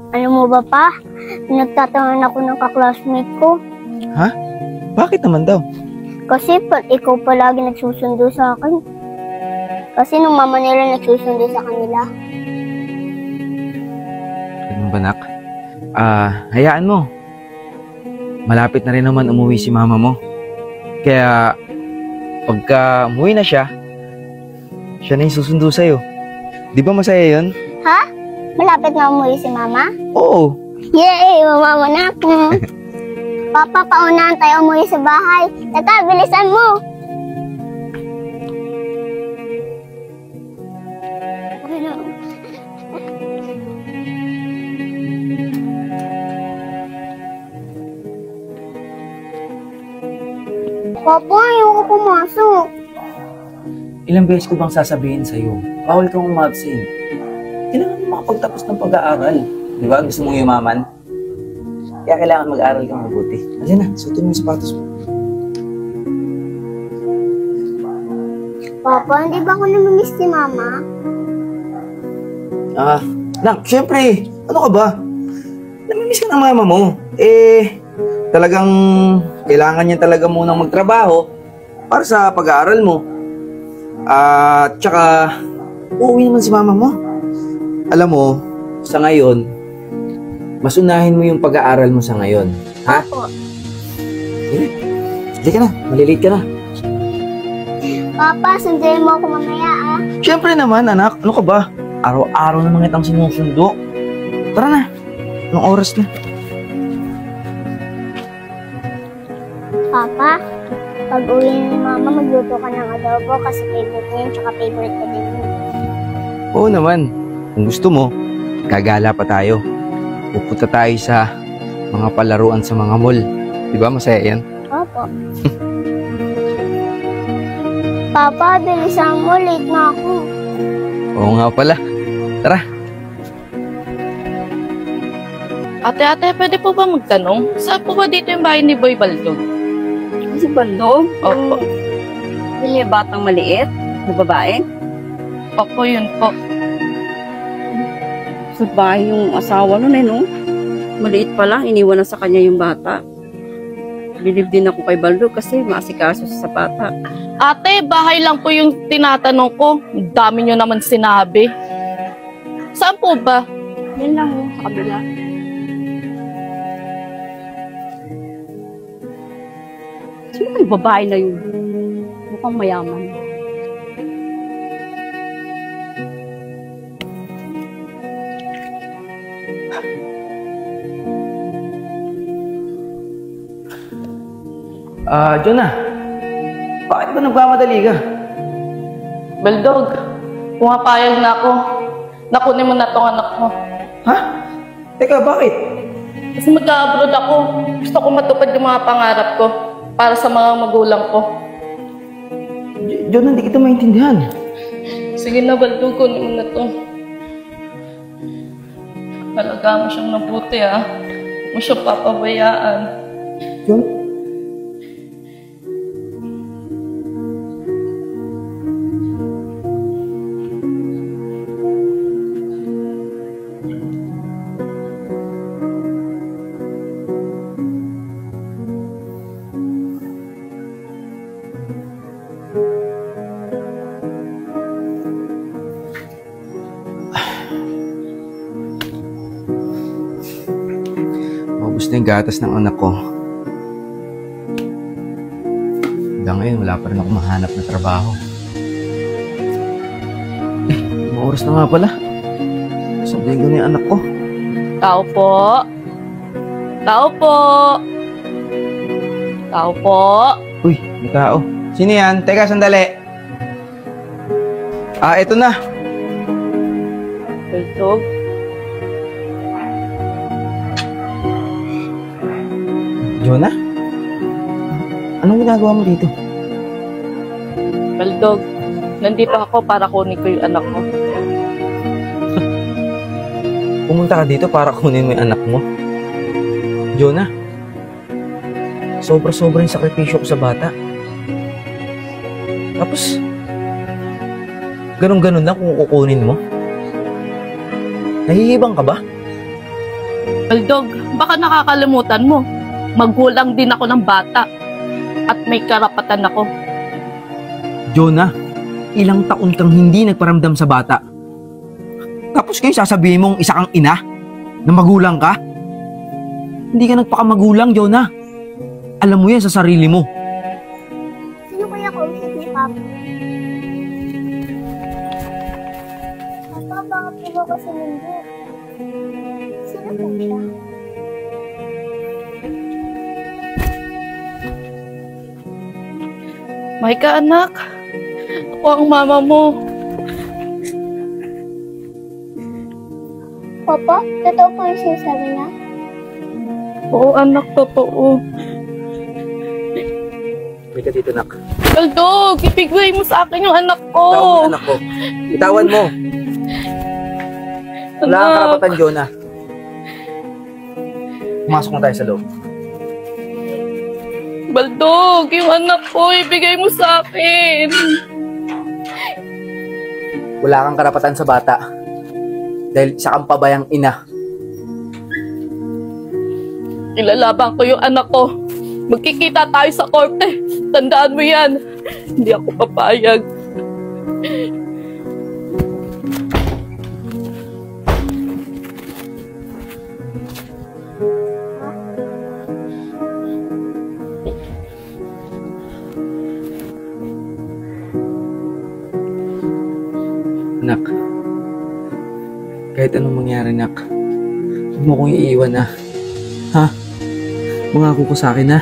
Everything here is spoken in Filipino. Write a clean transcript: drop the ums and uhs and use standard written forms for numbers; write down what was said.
Alam mo ba pa, nagtatangan ako ng kaklasmate ko. Ha? Bakit naman daw? Kasi ikaw palagi nagsusundo sa akin. Kasi nung mama nila nagsusundo sa kanila. Ganun ba, nak? Hayaan mo. Malapit na rin naman umuwi si mama mo. Kaya, pagka umuwi na siya na yung susundo sa'yo. Di ba masaya yun? Ha? Malapit na umuwi si mama? Oo. Yay! Mama na ako. Papa, paunahan tayo umuwi sa bahay. Tata, bilisan mo! Papa, ayoko pumasok. Ilang beses ko bang sasabihin sa'yo, bawal kang umabsent. Kailangan mo makapagtapos ng pag-aaral. Di ba? Gusto mong yumaman? Kaya kailangan mag-aaral kang mabuti. Kasi na, suotin mo yung sapatos mo. Papa, hindi ba ako namimiss si mama? Nak, syempre, ano ka ba? Namimiss ka ng mama mo. Talagang kailangan niya talaga munang magtrabaho para sa pag-aaral mo. At tsaka, uuwi naman si mama mo. Alam mo, sa ngayon, mas unahin mo yung pag-aaral mo sa ngayon. Ha? Opo. Hindi ka na, malilate ka na. Papa, sunduin mo ako mamaya ah. Siyempre naman, anak. Ano ka ba? Araw-araw naman kitang sinusundo. Tara na. Anong oras na? Papa, pag uwi ni mama, magluto ka ng adobo kasi favorite niya yun, tsaka favorite ko din yun. Oo naman. Kung gusto mo, gagala pa tayo. Pupunta tayo sa mga palaruan sa mga mall. Di ba masaya yan? Opo. Papa, bilisan mo, late na ako. Oo nga pala. Tara. Ate, pwede po ba magtanong? Saan po ba dito yung bahay ni Boy Baldog? Si Baldog? Opo. Yung batang maliit na babae? Opo, yun po. Sa bahay yung asawa nun no? Maliit pa lang, iniwan na sa kanya yung bata. Bilib din ako kay Baldog kasi maasikaso sa bata. Ate, bahay lang po yung tinatanong ko. Ang dami nyo naman sinabi. Saan po ba? Yan lang sa kabila. Sino yung babae na yun? Mukhang mayaman. Jonah. Bakit ba nagmamadali ka? Baldog, pumapayag na ako. Nakunin mo na tong anak mo. Ha? Teka, bakit? Kasi mag-abroad ako. Gusto ko matupad yung mga pangarap ko para sa mga magulang ko. Jonah, hindi kita maintindihan. Sige na, Baldog, kunin mo na to. Alagaan mo siyang mabuti, ha? Huwag mo siyang papabayaan. Jonah? Maubos na yung gatas ng anak ko. Hanggang ngayon, wala pa rin ako mahanap na trabaho. Mga oras na nga pala. Sabihin ko na yung anak ko. Tao po. Tao po. Tao po. Uy, may tao. Sino yan? Teka, sandali. Eto na. Baldog. Jonah? Anong ginagawa mo dito? Baldog, nandito ako para kunin ko yung anak mo. Pumunta ka dito para kunin mo yung anak mo? Jonah, sobra-sobra yung sakripisyo ko sa bata. Tapos, ganun-ganun lang kung kukunin mo? Nahihibang ka ba? Baldog, baka nakakalimutan mo. Magulang din ako ng bata. At may karapatan ako. Jonah, ilang taon kang hindi nagparamdam sa bata. Tapos kayo sasabihin mong isa kang ina? Na magulang ka? Hindi ka nagpakamagulang, Jonah. Alam mo yan sa sarili mo. Sino kaya kausap ni Papa? Papa, bakit iba ko sa mundo? Sino po siya? Maika, anak. Ako ang mama mo. Papa, totoo po yung sinasabi niya? Oo, anak, totoo. May ka dito, nak. Baldog, ipigay mo sa akin yung anak ko. Bitawan mo, anak ko. Bitawan mo. Wala kang Anak. karapatan, Jonah. Pumasok na tayo sa loob. Baldog, yung anak ko, ibigay mo sa akin. Wala kang karapatan sa bata. Dahil isa kang pabayang ina. Ilalaban ko yung anak ko. Magkikita tayo sa korte. Tandaan mo yan. Hindi ako papayag. Anak, kahit anong mangyari, nak, huwag mo kong iiwan, ha? Ha? Mangako ko sa akin, ha?